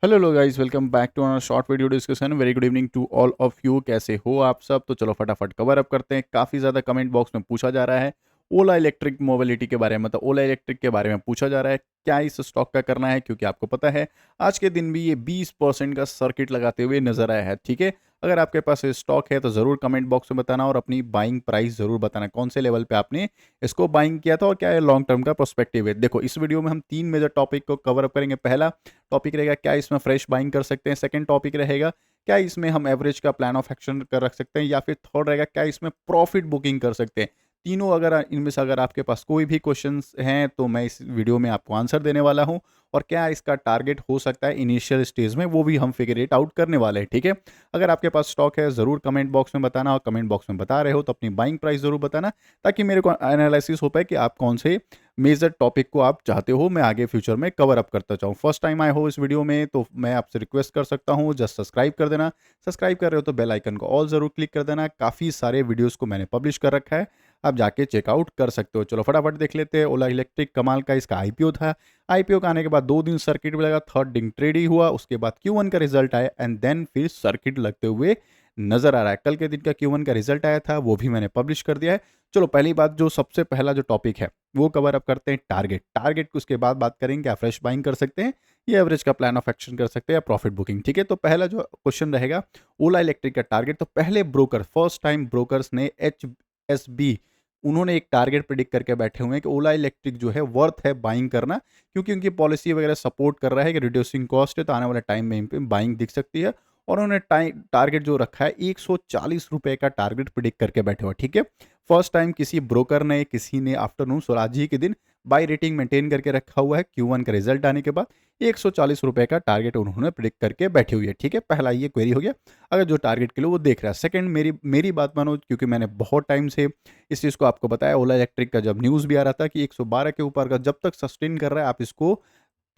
Hello लो guys, welcome back to our short video discussion. Very good evening to all of you. कैसे हो आप सब? तो चलो फटाफट कवर अप करते हैं। काफ़ी ज़्यादा कमेंट बॉक्स में पूछा जा रहा है ओला इलेक्ट्रिक मोबिलिटी के बारे में, मतलब ओला इलेक्ट्रिक के बारे में पूछा जा रहा है क्या इस स्टॉक का करना है, क्योंकि आपको पता है आज के दिन भी ये 20% का सर्किट लगाते हुए नजर आया है। ठीक है, अगर आपके पास स्टॉक है तो ज़रूर कमेंट बॉक्स में बताना और अपनी बाइंग प्राइस ज़रूर बताना, कौन से लेवल पे आपने इसको बाइंग किया था और क्या है लॉन्ग टर्म का पर्सपेक्टिव है। देखो, इस वीडियो में हम 3 मेजर टॉपिक को कवर अप करेंगे। पहला टॉपिक रहेगा क्या इसमें फ्रेश बाइंग कर सकते हैं। सेकंड टॉपिक रहेगा क्या इसमें हम एवरेज का प्लान ऑफ एक्शन कर रख सकते हैं, या फिर थर्ड रहेगा क्या इसमें प्रॉफिट बुकिंग कर सकते हैं। तीनों अगर इनमें से अगर आपके पास कोई भी क्वेश्चंस हैं तो मैं इस वीडियो में आपको आंसर देने वाला हूं, और क्या इसका टारगेट हो सकता है इनिशियल स्टेज में, वो भी हम फिगर इट आउट करने वाले हैं। ठीक है, अगर आपके पास स्टॉक है ज़रूर कमेंट बॉक्स में बताना, और कमेंट बॉक्स में बता रहे हो तो अपनी बाइंग प्राइस ज़रूर बताना, ताकि मेरे को एनालिसिस हो पाए कि आप कौन से मेजर टॉपिक को आप चाहते हो मैं आगे फ्यूचर में कवर अप करता चाहूँ। फर्स्ट टाइम आए हो इस वीडियो में तो मैं आपसे रिक्वेस्ट कर सकता हूँ जस्ट सब्सक्राइब कर देना। सब्सक्राइब कर रहे हो तो बेल आइकन को ऑल ज़रूर क्लिक कर देना। काफ़ी सारे वीडियोस को मैंने पब्लिश कर रखा है, आप जाके चेकआउट कर सकते हो। चलो फटाफट देख लेते हैं। ओला इलेक्ट्रिक कमाल का इसका आईपीओ था। आईपीओ का आने के बाद 2 दिन सर्किट भी लगा, थर्ड दिन ट्रेड ही हुआ, उसके बाद Q1 का रिजल्ट आया एंड देन फिर सर्किट लगते हुए नजर आ रहा है। कल के दिन का Q1 का रिजल्ट आया था, वो भी मैंने पब्लिश कर दिया है। चलो पहली बात, जो सबसे पहला जो टॉपिक है वो कवर अप करते हैं टारगेट। टारगेट उसके बाद बात करेंगे क्या फ्रेश बाइंग कर सकते हैं, ये एवरेज का प्लान ऑफ एक्शन कर सकते हैं, या प्रॉफिट बुकिंग। ठीक है, तो पहला जो क्वेश्चन रहेगा ओला इलेक्ट्रिक का टारगेट। तो पहले ब्रोकर, फर्स्ट टाइम ब्रोकर्स ने HSB, उन्होंने एक टारगेट प्रिडिक्ट करके बैठे हुए हैं कि ओला इलेक्ट्रिक जो है वर्थ है बाइंग करना, क्योंकि उनकी पॉलिसी वगैरह सपोर्ट कर रहा है कि रिड्यूसिंग कॉस्ट है, तो आने वाले टाइम में इन पे बाइंग दिख सकती है। और उन्होंने टारगेट जो रखा है 140 रुपए का टारगेट प्रिडिक्ट करके बैठे हुए। ठीक है, फर्स्ट टाइम किसी ब्रोकर ने, किसी ने आफ्टरनून स्वराज ही के दिन बाई रेटिंग मेंटेन करके रखा हुआ है। Q1 का रिजल्ट आने के बाद 140 रुपए का टारगेट उन्होंने प्रिडिक्ट करके बैठी हुई है। ठीक है, पहला ये क्वेरी हो गया, अगर जो टारगेट के लिए वो देख रहा है। सेकंड, मेरी मेरी बात मानो, क्योंकि मैंने बहुत टाइम से इस चीज़ को आपको बताया। ओला इलेक्ट्रिक का जब न्यूज़ भी आ रहा था कि 112 के ऊपर का जब तक सस्टेन कर रहा है, आप इसको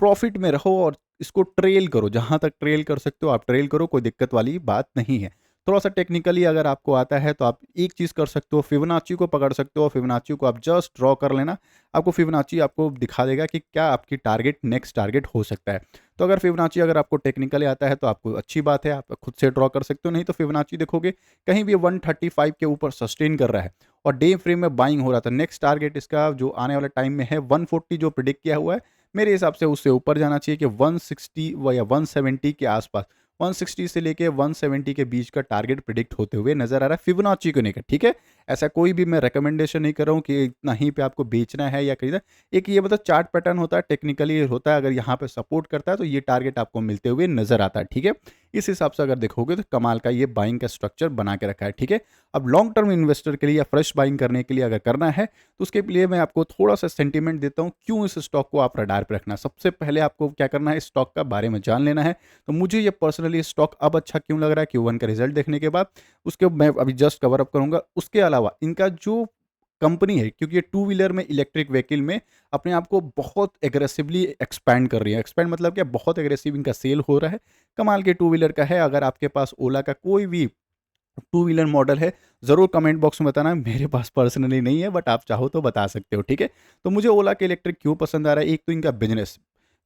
प्रॉफिट में रहो और इसको ट्रेल करो, जहां तक ट्रेल कर सकते हो आप ट्रेल करो, कोई दिक्कत वाली बात नहीं है। थोड़ा सा टेक्निकली अगर आपको आता है तो आप एक चीज़ कर सकते हो, फिबोनाची को पकड़ सकते हो। फिबोनाची को आप जस्ट ड्रॉ कर लेना, आपको फिबोनाची आपको दिखा देगा कि क्या आपकी टारगेट नेक्स्ट टारगेट हो सकता है। तो अगर फिबोनाची अगर आपको टेक्निकली आता है तो आपको अच्छी बात है, आप खुद से ड्रॉ कर सकते हो। नहीं तो फिबोनाची देखोगे कहीं भी 135 के ऊपर सस्टेन कर रहा है और डे फ्रेम में बाइंग हो रहा था, नेक्स्ट टारगेट इसका जो आने वाले टाइम में है 140 जो प्रिडिक्ट किया हुआ है, मेरे हिसाब से उससे ऊपर जाना चाहिए कि 160 या 170 के आसपास, 160 से लेके 170 के बीच का टारगेट प्रिडिक्ट होते हुए नजर आ रहा है फिबोनाची को लेकर। ठीक है, ऐसा कोई भी मैं रिकमेंडेशन नहीं कर रहा हूँ कि इतना ही पे आपको बेचना है या खरीदना। एक ये मतलब चार्ट पैटर्न होता है, टेक्निकली होता है, अगर यहाँ पे सपोर्ट करता है तो ये टारगेट आपको मिलते हुए नजर आता है। ठीक है, इस हिसाब से अगर देखोगे तो कमाल का ये बाइंग का स्ट्रक्चर बना के रखा है। ठीक है, अब लॉन्ग टर्म इन्वेस्टर के लिए या फ्रेश बाइंग करने के लिए अगर करना है तो उसके लिए मैं आपको थोड़ा सा सेंटीमेंट देता हूँ क्यों इस स्टॉक को आप रडार पे रखना। सबसे पहले आपको क्या करना है, स्टॉक का बारे में जान लेना है। तो मुझे ये पर्सनली स्टॉक अब अच्छा क्यों लग रहा है Q1 का रिजल्ट देखने के बाद, उसके मैं अभी जस्ट कवर अप करूंगा। उसके अलावा इनका जो कंपनी है, क्योंकि ये टू व्हीलर में, इलेक्ट्रिक व्हीकल में अपने आप को बहुत एग्रेसिवली एक्सपैंड कर रही है। एक्सपैंड मतलब क्या, बहुत एग्रेसिव इनका सेल हो रहा है। कमाल के टू व्हीलर का है। अगर आपके पास ओला का कोई भी टू व्हीलर मॉडल है, ज़रूर कमेंट बॉक्स में बताना। मेरे पास पर्सनली नहीं है, बट आप चाहो तो बता सकते हो। ठीक है, तो मुझे ओला के इलेक्ट्रिक क्यों पसंद आ रहा है, एक तो इनका बिजनेस,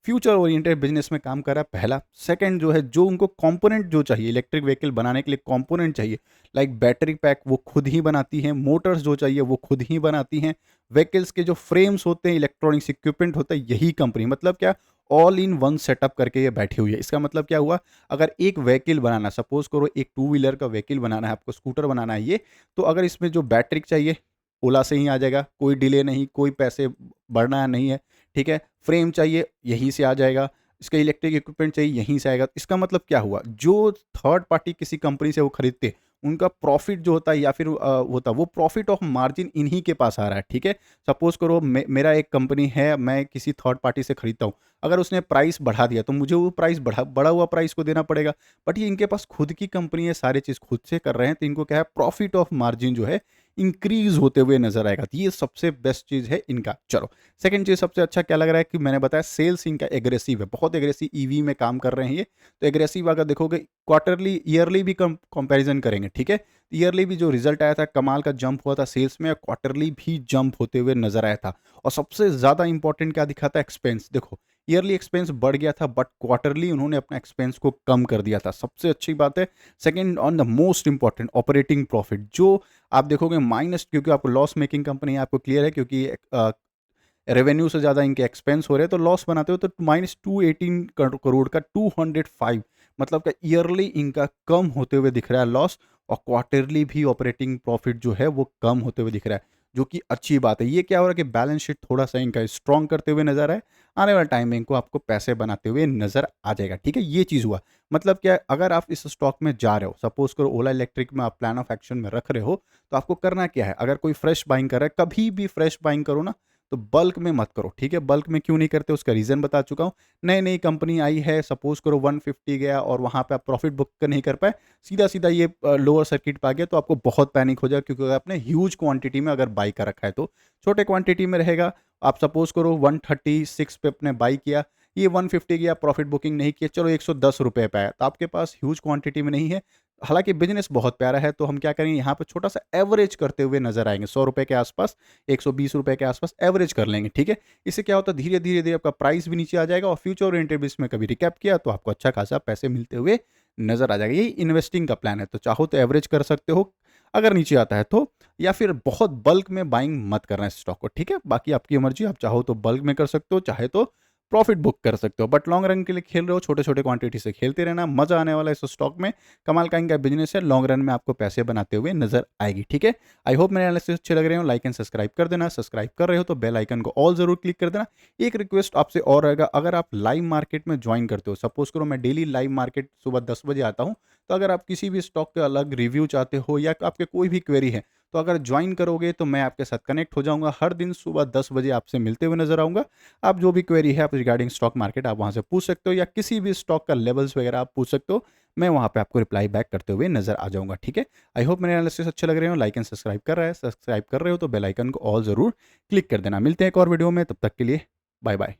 फ्यूचर ओरिएंटेड बिजनेस में काम कर रहा है पहला। सेकंड जो है, जो उनको कंपोनेंट जो चाहिए इलेक्ट्रिक व्हीकल बनाने के लिए, कंपोनेंट चाहिए लाइक बैटरी पैक, वो खुद ही बनाती हैं। मोटर्स जो चाहिए वो खुद ही बनाती हैं। व्हीकल्स के जो फ्रेम्स होते हैं, इलेक्ट्रॉनिक्स इक्विपमेंट होता है, यही कंपनी, मतलब क्या, ऑल इन वन सेटअप करके ये बैठी हुई है। इसका मतलब क्या हुआ, अगर एक व्हीकल बनाना, सपोज करो एक टू व्हीलर का व्हीकल बनाना है आपको, स्कूटर बनाना है ये, तो अगर इसमें जो बैटरी चाहिए ओला से ही आ जाएगा, कोई डिले नहीं, कोई पैसे बढ़ना नहीं है। ठीक है, फ्रेम चाहिए यहीं से आ जाएगा, इसका इलेक्ट्रिक इक्विपमेंट चाहिए यहीं से आएगा। इसका मतलब क्या हुआ, जो थर्ड पार्टी किसी कंपनी से वो खरीदते, उनका प्रॉफिट जो होता है या फिर होता, वो प्रॉफिट ऑफ मार्जिन इन्हीं के पास आ रहा है। ठीक है, सपोज करो मेरा एक कंपनी है, मैं किसी थर्ड पार्टी से खरीदता हूँ, अगर उसने प्राइस बढ़ा दिया तो मुझे वो प्राइस बढ़ा हुआ प्राइस को देना पड़ेगा। बट ये इनके पास खुद की कंपनी है, सारी चीज़ खुद से कर रहे हैं, तो इनको क्या है, प्रॉफिट ऑफ मार्जिन जो है इंक्रीज होते हुए नजर आएगा। तो ये सबसे बेस्ट चीज़ है इनका। चलो, सेकंड चीज़ सबसे अच्छा क्या लग रहा है कि मैंने बताया सेल्स इनका एग्रेसिव है, बहुत एग्रेसिव ईवी में काम कर रहे हैं ये। तो एग्रेसिव अगर देखोगे क्वार्टरली, ईयरली भी कंपैरिजन करेंगे। ठीक है, ईयरली भी जो रिजल्ट आया था कमाल का जंप हुआ था सेल्स में, क्वार्टरली भी जंप होते हुए नजर आया था। और सबसे ज़्यादा इंपॉर्टेंट क्या दिखाता है, एक्सपेंस। देखो ईयरली एक्सपेंस बढ़ गया था बट क्वार्टरली उन्होंने अपना एक्सपेंस को कम कर दिया था, सबसे अच्छी बात है। Second on the most important operating profit जो आप देखोगे माइनस, क्योंकि आपको लॉस मेकिंग कंपनी है, आपको क्लियर है, क्योंकि रेवेन्यू से ज़्यादा इनके एक्सपेंस हो रहे हैं तो लॉस बनाते हो, तो -218 करोड़ का 205, मतलब का ईयरली इनका कम होते हुए दिख रहा है लॉस, और क्वार्टरली भी ऑपरेटिंग प्रॉफिट जो है वो कम होते हुए दिख रहा है, जो कि अच्छी बात है। ये क्या हो रहा है कि बैलेंस शीट थोड़ा सा इनका स्ट्रॉन्ग करते हुए नजर आए, आने वाले टाइम में इनको आपको पैसे बनाते हुए नजर आ जाएगा। ठीक है, ये चीज़ हुआ। मतलब क्या है, अगर आप इस स्टॉक में जा रहे हो, सपोज करो ओला इलेक्ट्रिक में आप प्लान ऑफ एक्शन में रख रहे हो, तो आपको करना क्या है, अगर कोई फ्रेश बाइंग कर रहा है, कभी भी फ्रेश बाइंग करो ना तो बल्क में मत करो। ठीक है, बल्क में क्यों नहीं करते उसका रीज़न बता चुका हूँ। नई नई कंपनी आई है, सपोज करो 150 गया और वहाँ पे आप प्रॉफिट बुक नहीं कर पाए, सीधा सीधा ये लोअर सर्किट पे आ गया, तो आपको बहुत पैनिक हो जाएगा, क्योंकि अगर आपने ह्यूज क्वांटिटी में अगर बाई कर रखा है तो छोटे क्वांटिटी में रहेगा। आप सपोज करो 136 पे अपने बाई किया, ये 150 गया, प्रॉफिट बुकिंग नहीं किया, चलो 110 रुपये पे आया, तो आपके पास ह्यूज क्वांटिटी में नहीं है। हालांकि बिजनेस बहुत प्यारा है, तो हम क्या करेंगे, यहाँ पे छोटा सा एवरेज करते हुए नजर आएंगे, 100 रुपये के आसपास, 120 रुपये के आसपास एवरेज कर लेंगे। ठीक है, इससे क्या होता है, धीरे धीरे धीरे आपका प्राइस भी नीचे आ जाएगा, और फ्यूचर ओरिएंटेड बेस में कभी रिकैप किया तो आपको अच्छा खासा पैसे मिलते हुए नजर आ जाएगा। यही इन्वेस्टिंग का प्लान है, तो चाहो तो एवरेज कर सकते हो अगर नीचे आता है तो, या फिर बहुत बल्क में बाइंग मत करना इस स्टॉक को। ठीक है, बाकी आपकी मर्जी, आप चाहो तो बल्क में कर सकते हो, चाहे तो प्रॉफिट बुक कर सकते हो, बट लॉन्ग रन के लिए खेल रहे हो, छोटे छोटे क्वांटिटी से खेलते रहना, मजा आने वाला है इस स्टॉक में। कमाल का इनका बिजनेस है, लॉन्ग रन में आपको पैसे बनाते हुए नजर आएगी। ठीक है, आई होप मेरे एनालिसिस अच्छे लग रहे हो, लाइक एंड सब्सक्राइब कर देना, सब्सक्राइब कर रहे हो तो बेल आइकन को ऑल जरूर क्लिक कर देना। एक रिक्वेस्ट आपसे और रहेगा, अगर आप लाइव मार्केट में ज्वाइन करते हो, सपोज करो मैं डेली लाइव मार्केट सुबह 10 बजे आता हूँ, तो अगर आप किसी भी स्टॉक के अलग रिव्यू चाहते हो या आपके कोई भी क्वेरी है, तो अगर ज्वाइन करोगे तो मैं आपके साथ कनेक्ट हो जाऊंगा, हर दिन सुबह 10 बजे आपसे मिलते हुए नजर आऊंगा। आप जो भी क्वेरी है आप रिगार्डिंग स्टॉक मार्केट आप वहां से पूछ सकते हो, या किसी भी स्टॉक का लेवल्स वगैरह आप पूछ सकते हो, मैं वहां पे आपको रिप्लाई बैक करते हुए नजर आ जाऊंगा। ठीक है, आई होप मेरे एनालिसिस अच्छे लग रहे हो, लाइक एंड सब्सक्राइब कर रहे हो तो बेल आइकन को ऑल जरूर क्लिक कर देना। मिलते हैं एक और वीडियो में, तब तक के लिए बाय बाय।